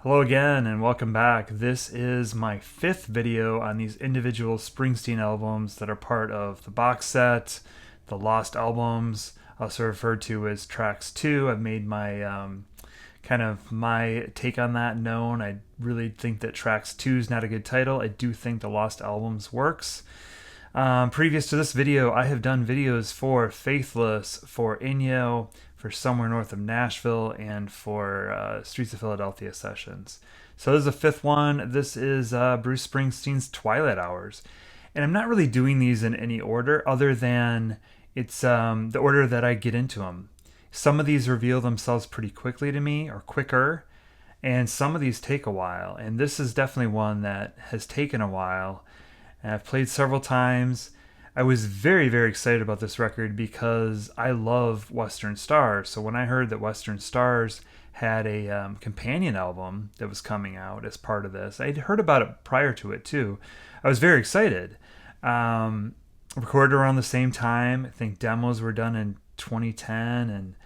Hello again and welcome back. This is my fifth video on these individual Springsteen albums that are part of the box set, the Lost Albums, also referred to as Tracks 2. I've made my kind of my take on that known. I really think that Tracks 2 is not a good title. I do think the Lost Albums works. Previous to this video, I have done videos for Faithless, for Inyo, for Somewhere North of Nashville, and for Streets of Philadelphia sessions. So this is the fifth one. This is Bruce Springsteen's Twilight Hours. And I'm not really doing these in any order other than it's the order that I get into them. Some of these reveal themselves pretty quickly to me, or quicker, and some of these take a while. And this is definitely one that has taken a while. And I've played several times. I was very, very excited about this record because I love Western Stars. So when I heard that Western Stars had a companion album that was coming out as part of this, I'd heard about it prior to it too. I was very excited. Recorded around the same time. I think demos were done in 2010 and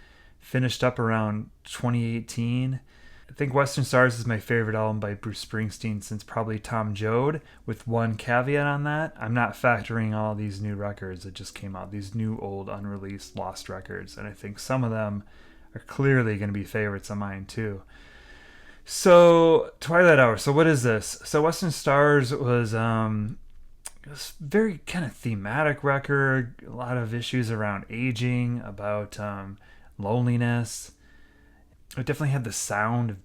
finished up around 2018. I think Western Stars is my favorite album by Bruce Springsteen since probably Tom Joad, with one caveat on that. I'm not factoring all these new records that just came out, these new old unreleased lost records, and I think some of them are clearly going to be favorites of mine too. So, Twilight Hour. So what is this? So Western Stars was a very kind of thematic record, a lot of issues around aging, about loneliness. It definitely had the sound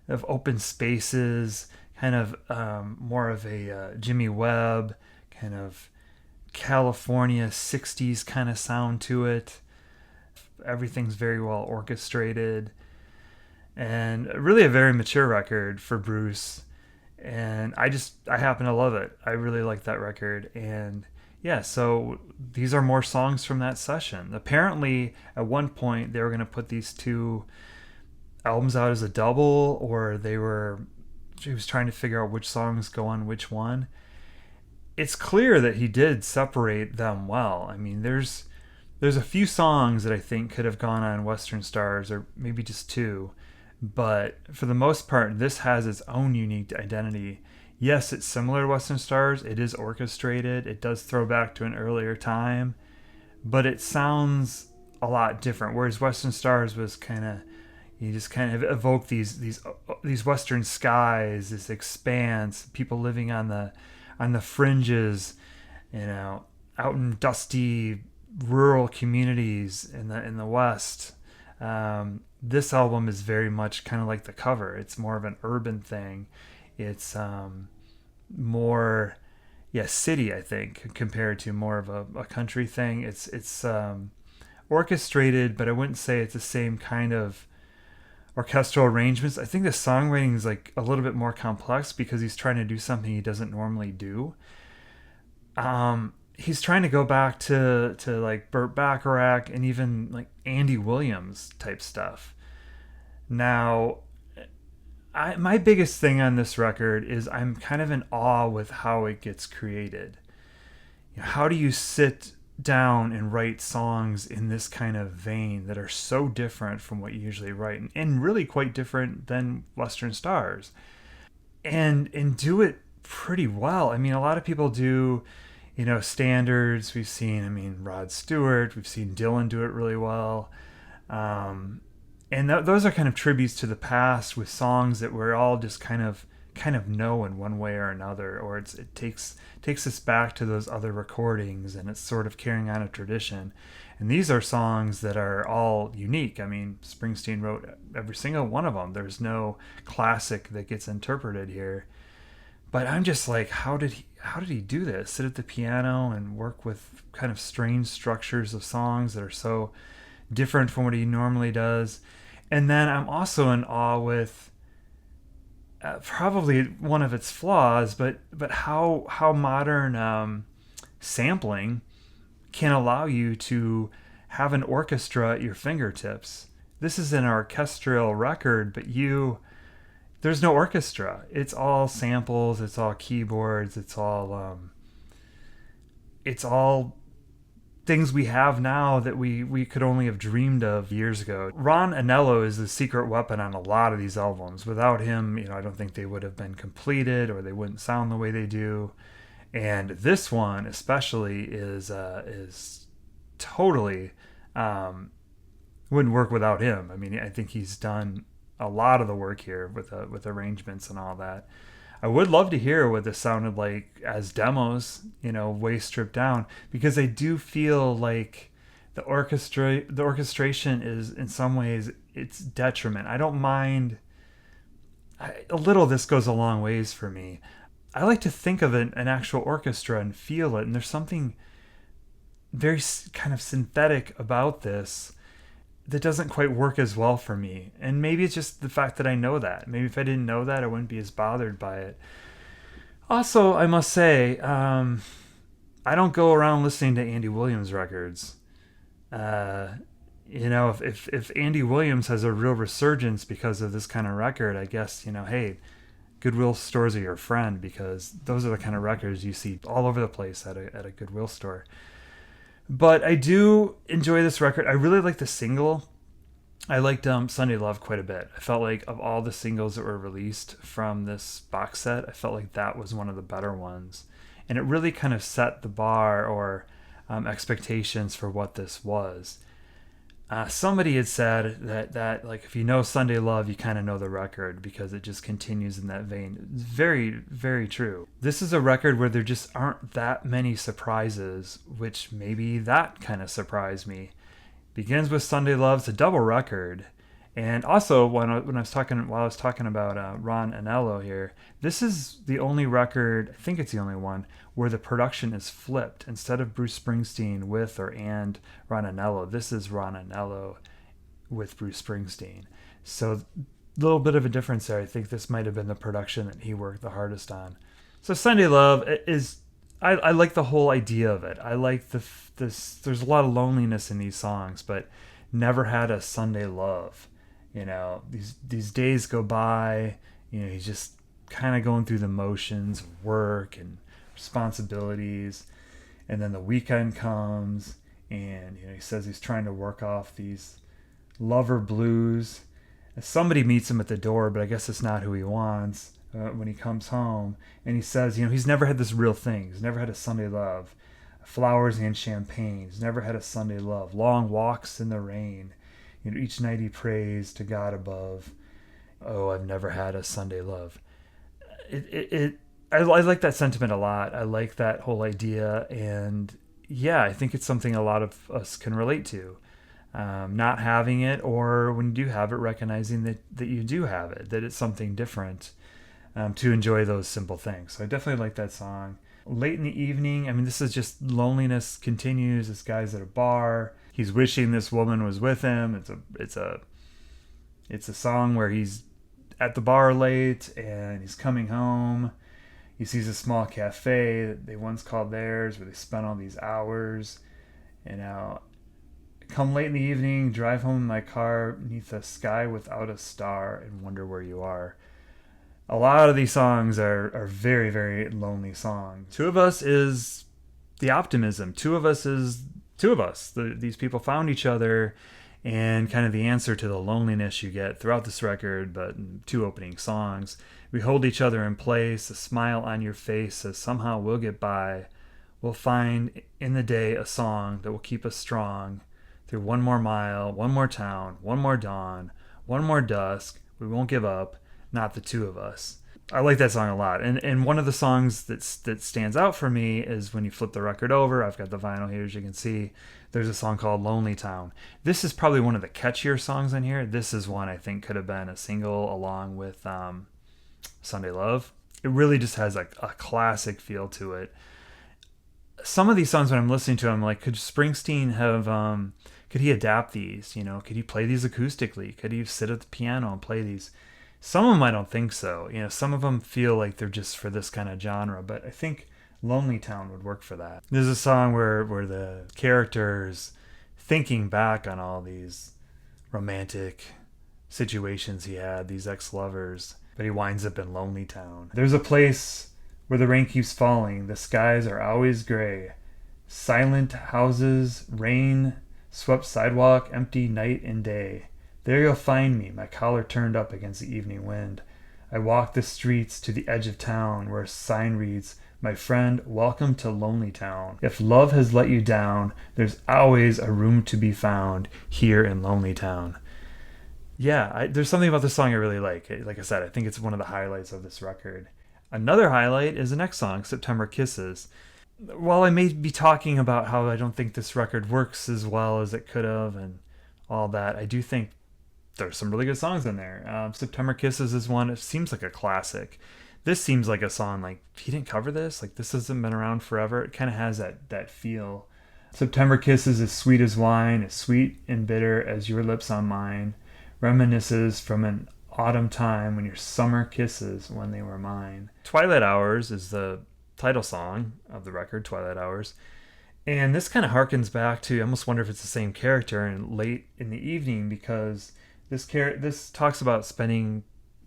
of open spaces, kind of more of a Jimmy Webb, kind of California 60s kind of sound to it. Everything's very well orchestrated, and really a very mature record for Bruce. And I happen to love it. I really like that record. And yeah, so these are more songs from that session. Apparently, at one point, they were going to put these two albums out as a double, or he was trying to figure out which songs go on which one. It's clear that he did separate them well. I mean, there's a few songs that I think could have gone on Western Stars, or maybe just two. But for the most part, this has its own unique identity. Yes, it's similar to Western Stars. It is orchestrated. It does throw back to an earlier time, but it sounds a lot different. Whereas Western Stars was you just kind of evoke these Western skies, this expanse, people living on the fringes, out in dusty rural communities in the West. This album is very much kind of like the cover. It's more of an urban thing. It's more, city, I think, compared to more of a country thing. It's orchestrated, but I wouldn't say it's the same kind of orchestral arrangements. I think the songwriting is like a little bit more complex because he's trying to do something he doesn't normally do. He's trying to go back to like Burt Bacharach and even like Andy Williams type stuff. Now, my biggest thing on this record is I'm kind of in awe with how it gets created. How do you sit down and write songs in this kind of vein that are so different from what you usually write, and really quite different than Western Stars, and do it pretty well? I mean, a lot of people do, standards. We've seen, Rod Stewart, we've seen Dylan do it really well. And those are kind of tributes to the past with songs that we're all just kind of know in one way or another, or it takes us back to those other recordings, and it's sort of carrying on a tradition. And these are songs that are all unique. I mean, Springsteen wrote every single one of them. There's no classic that gets interpreted here. But I'm just like, how did he do this? Sit at the piano and work with kind of strange structures of songs that are so different from what he normally does. And then I'm also in awe with probably one of its flaws, but how modern sampling can allow you to have an orchestra at your fingertips. This is an orchestral record, but there's no orchestra. It's all samples. It's all keyboards. It's all things we have now that we could only have dreamed of years ago. Ron Anello is the secret weapon on a lot of these albums. Without him, I don't think they would have been completed, or they wouldn't sound the way they do. And this one especially is totally wouldn't work without him. I mean, I think he's done a lot of the work here with arrangements and all that. I would love to hear what this sounded like as demos, way stripped down, because I do feel like the orchestration is in some ways its detriment. I don't mind a little. This goes a long ways for me. I like to think of an actual orchestra and feel it, and there's something very kind of synthetic about this that doesn't quite work as well for me. And maybe it's just the fact that I know that. Maybe if I didn't know that, I wouldn't be as bothered by it. Also, I must say, I don't go around listening to Andy Williams records. If Andy Williams has a real resurgence because of this kind of record, I guess, hey, Goodwill stores are your friend, because those are the kind of records you see all over the place at a Goodwill store. But I do enjoy this record. I really like the single. I liked Sunday Love quite a bit. I felt like of all the singles that were released from this box set, I felt like that was one of the better ones. And it really kind of set the bar, or expectations for what this was. Somebody had said that like, if you know Sunday Love, you kind of know the record, because it just continues in that vein. It's very, very true. This is a record where there just aren't that many surprises, which maybe that kind of surprised me. Begins with Sunday Love. It's a double record. And also, while I was talking about Ron Anello here, this is the only record, I think it's the only one, where the production is flipped. Instead of Bruce Springsteen with or and Ron Anello, this is Ron Anello with Bruce Springsteen. So a little bit of a difference there. I think this might have been the production that he worked the hardest on. So Sunday Love is, I like the whole idea of it. I like this. There's a lot of loneliness in these songs, but never had a Sunday Love. These days go by, he's just kind of going through the motions of work and responsibilities. And then the weekend comes, and he says he's trying to work off these lover blues. Somebody meets him at the door, but I guess it's not who he wants when he comes home. And he says, he's never had this real thing. He's never had a Sunday Love. Flowers and champagne. He's never had a Sunday Love. Long walks in the rain. Each night he prays to God above. Oh, I've never had a Sunday Love. I like that sentiment a lot. I like that whole idea, and yeah, I think it's something a lot of us can relate to. Not having it, or when you do have it, recognizing that you do have it, that it's something different, to enjoy those simple things. So I definitely like that song. Late in the evening, I mean, this is just loneliness continues. This guy's at a bar. He's wishing this woman was with him. It's a song where he's at the bar late and he's coming home. He sees a small cafe that they once called theirs, where they spent all these hours. And now, come late in the evening, drive home in my car beneath a sky without a star, and wonder where you are. A lot of these songs are very, very lonely songs. Two of Us is the optimism. Two of Us is two of us. These people found each other, and kind of the answer to the loneliness you get throughout this record, but in two opening songs. We hold each other in place. A smile on your face says somehow we'll get by. We'll find in the day a song that will keep us strong. Through one more mile, one more town, one more dawn, one more dusk. We won't give up, not the two of us. I like that song a lot. And one of the songs that stands out for me is when you flip the record over. I've got the vinyl here, as you can see. There's a song called Lonely Town. This is probably one of the catchier songs in here. This is one I think could have been a single along with Sunday Love. It really just has a classic feel to it. Some of these songs, when I'm listening to them, like, could Springsteen have... could he adapt these? Could he play these acoustically? Could he sit at the piano and play these? Some of them I don't think so. Some of them feel like they're just for this kind of genre, but I think Lonely Town would work for that. There's a song where the character's thinking back on all these romantic situations he had, these ex-lovers, but he winds up in Lonely Town. There's a place where the rain keeps falling, the skies are always gray, Silent houses, rain, swept sidewalk, empty night and day. There you'll find me, my collar turned up against the evening wind. I walk the streets to the edge of town where a sign reads, my friend, welcome to Lonely Town. If love has let you down, there's always a room to be found here in Lonely Town. Yeah, there's something about this song I really like. Like I said, I think it's one of the highlights of this record. Another highlight is the next song, September Kisses. While I may be talking about how I don't think this record works as well as it could have and all that, I do think there's some really good songs in there. September Kisses is one. It seems like a classic. This seems like a song like he didn't cover this. Like this hasn't been around forever. It kind of has that feel. September Kisses is sweet as wine, as sweet and bitter as your lips on mine. Reminisces from an autumn time when your summer kisses when they were mine. Twilight Hours is the title song of the record, Twilight Hours. And this kind of harkens back to, I almost wonder if it's the same character in Late in the Evening, because this talks about spending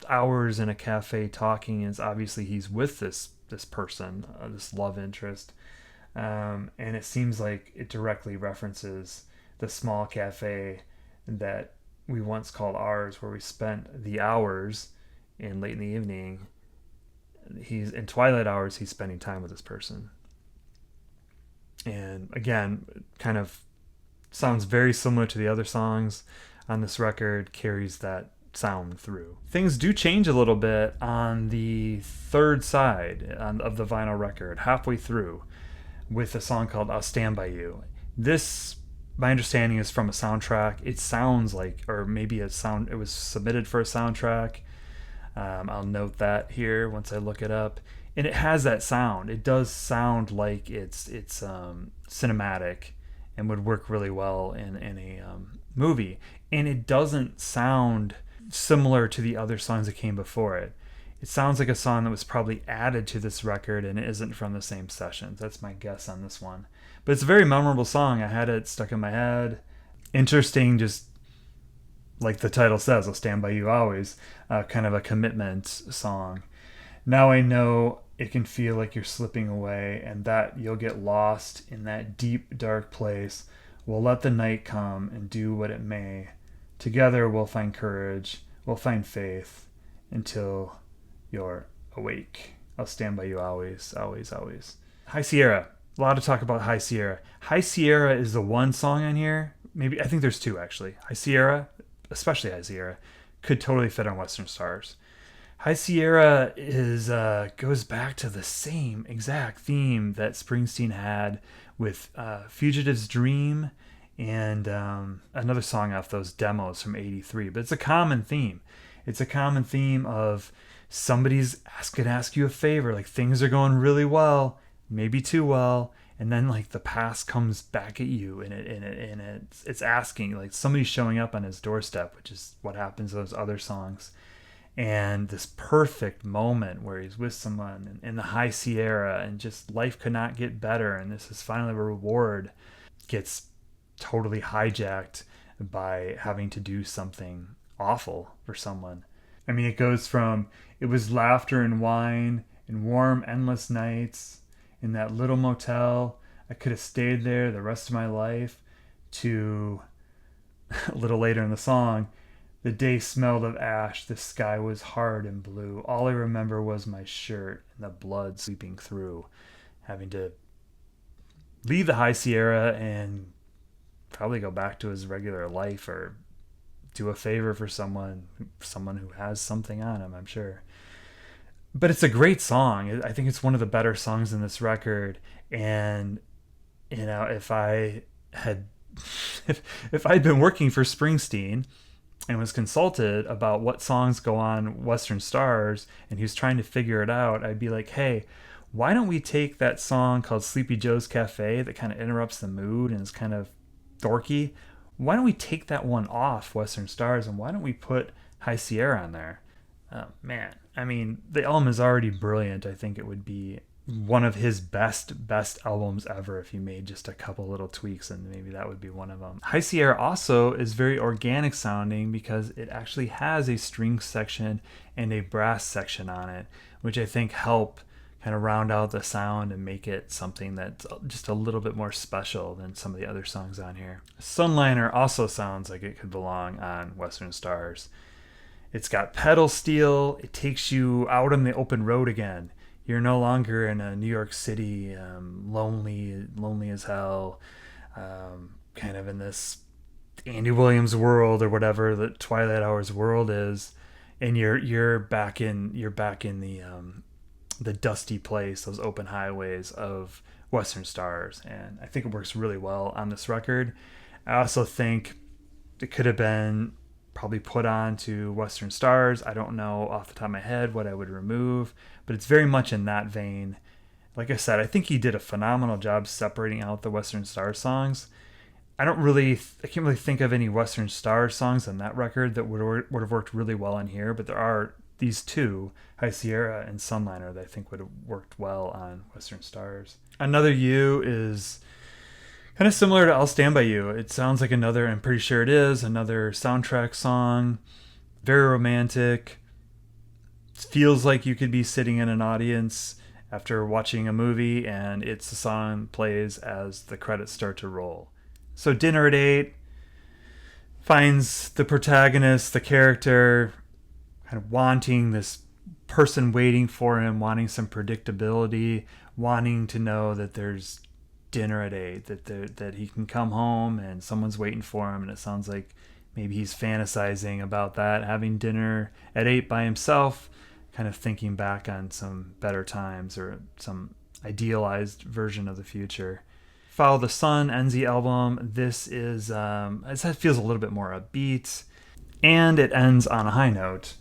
hours in a cafe talking, and obviously he's with this person, this love interest. And it seems like it directly references the small cafe that we once called ours, where we spent the hours in Late in the Evening. He's in Twilight Hours, he's spending time with this person. And again, kind of sounds very similar to the other songs on this record, carries that sound through. Things do change a little bit on the third side of the vinyl record, halfway through, with a song called I'll Stand By You. This, my understanding, is from a soundtrack. It sounds like, or maybe it was submitted for a soundtrack. I'll note that here once I look it up. And it has that sound. It does sound like it's cinematic and would work really well in a movie. And it doesn't sound similar to the other songs that came before it. It sounds like a song that was probably added to this record and it isn't from the same sessions. That's my guess on this one. But it's a very memorable song. I had it stuck in my head. Interesting, just like the title says, I'll stand by you always. Kind of a commitment song. Now I know it can feel like you're slipping away and that you'll get lost in that deep, dark place. We'll let the night come and do what it may. Together we'll find courage, we'll find faith until you're awake. I'll stand by you always, always, always. High Sierra. A lot of talk about High Sierra. High Sierra is the one song on here. Maybe, I think there's two actually. High Sierra, especially High Sierra, could totally fit on Western Stars. High Sierra goes back to the same exact theme that Springsteen had with Fugitive's Dream and another song off those demos from '83. But it's a common theme. It's a common theme of somebody's going to ask you a favor. Like things are going really well, maybe too well, and then like the past comes back at you, and it's asking, like somebody's showing up on his doorstep, which is what happens in those other songs. And this perfect moment where he's with someone in the High Sierra and just life could not get better, and this is finally a reward, gets totally hijacked by having to do something awful for someone. I mean, it goes from it was laughter and wine and warm endless nights in that little motel, I could have stayed there the rest of my life, to a little later in the song, the day smelled of ash, the sky was hard and blue. All I remember was my shirt and the blood sweeping through. Having to leave the High Sierra and probably go back to his regular life or do a favor for someone who has something on him, I'm sure. But it's a great song. I think it's one of the better songs in this record. And, you know, if I'd been working for Springsteen and was consulted about what songs go on Western Stars, and he was trying to figure it out, I'd be like, hey, why don't we take that song called Sleepy Joe's Cafe that kind of interrupts the mood and is kind of dorky? Why don't we take that one off Western Stars, and why don't we put High Sierra on there? Oh, man. I mean, the album is already brilliant. I think it would be one of his best albums ever if you made just a couple little tweaks, and maybe that would be one of them. High Sierra also is very organic sounding because it actually has a string section and a brass section on it, which I think help kind of round out the sound and make it something that's just a little bit more special than some of the other songs on here. Sunliner also sounds like it could belong on Western Stars. It's got pedal steel. It takes you out on the open road again. You're no longer in a New York City, lonely as hell, kind of in this Andy Williams world or whatever the Twilight Hours world is, and you're back in the dusty place, those open highways of Western Stars, and I think it works really well on this record. I also think it could have been probably put on to Western Stars. I don't know off the top of my head what I would remove, but it's very much in that vein. Like I said, I think he did a phenomenal job separating out the Western Stars songs. I can't really think of any Western Stars songs on that record that would have worked really well on here, but there are these two, High Sierra and Sunliner, that I think would have worked well on Western Stars. Another You is kind of similar to I'll Stand By You. It sounds like another, I'm pretty sure it is, another soundtrack song. Very romantic. It feels like you could be sitting in an audience after watching a movie and the song plays as the credits start to roll. So Dinner at 8 finds the protagonist, the character, kind of wanting this person waiting for him, wanting some predictability, wanting to know that there's dinner at 8, that he can come home and someone's waiting for him. And it sounds like maybe he's fantasizing about that, having dinner at 8 by himself, kind of thinking back on some better times or some idealized version of the future. Follow the Sun ends the album. This is it feels a little bit more upbeat, and it ends on a high note.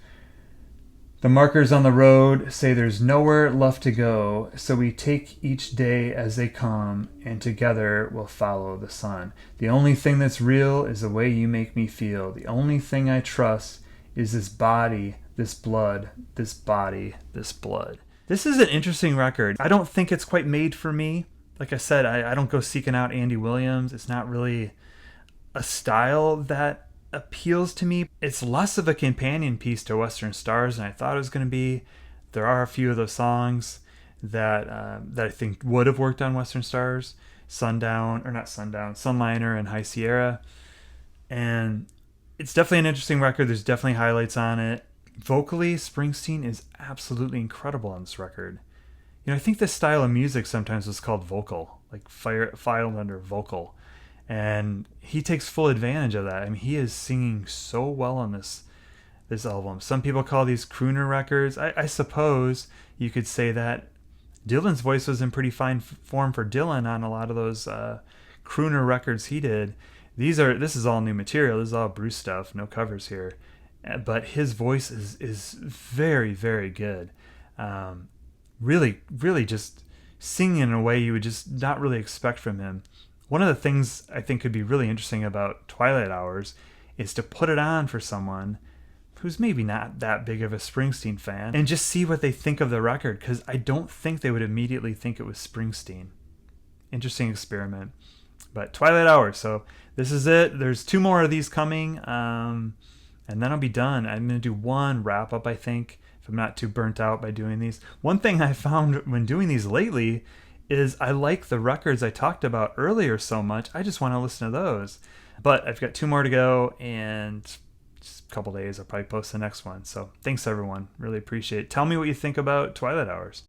The markers on the road say there's nowhere left to go, so we take each day as they come, and together we'll follow the sun. The only thing that's real is the way you make me feel. The only thing I trust is this body, this blood, this body, this blood. This is an interesting record. I don't think it's quite made for me. Like I said, I don't go seeking out Andy Williams. It's not really a style that appeals to me. It's less of a companion piece to Western Stars than I thought it was going to be. There are a few of those songs that I think would have worked on Western Stars. Sunliner and High Sierra. And it's definitely an interesting record. There's definitely highlights on it. Vocally, Springsteen is absolutely incredible on this record. You know, I think this style of music sometimes is called vocal, like filed under vocal. And he takes full advantage of that. I mean, he is singing so well on this album. Some people call these crooner records. I suppose you could say that Dylan's voice was in pretty fine form for Dylan on a lot of those crooner records he did. This is all new material. This is all Bruce stuff, no covers here. But his voice is very, very good. Really, really just singing in a way you would just not really expect from him. One of the things I think could be really interesting about Twilight Hours is to put it on for someone who's maybe not that big of a Springsteen fan and just see what they think of the record, because I don't think they would immediately think it was Springsteen. Interesting experiment. But Twilight Hours, so this is it. There's 2 more of these coming, and then I'll be done. I'm going to do one wrap-up, I think, if I'm not too burnt out by doing these. One thing I found when doing these lately is I like the records I talked about earlier so much, I just want to listen to those. But I've got 2 more to go, and just a couple days I'll probably post the next one. So thanks, everyone. Really appreciate it. Tell me what you think about Twilight Hours.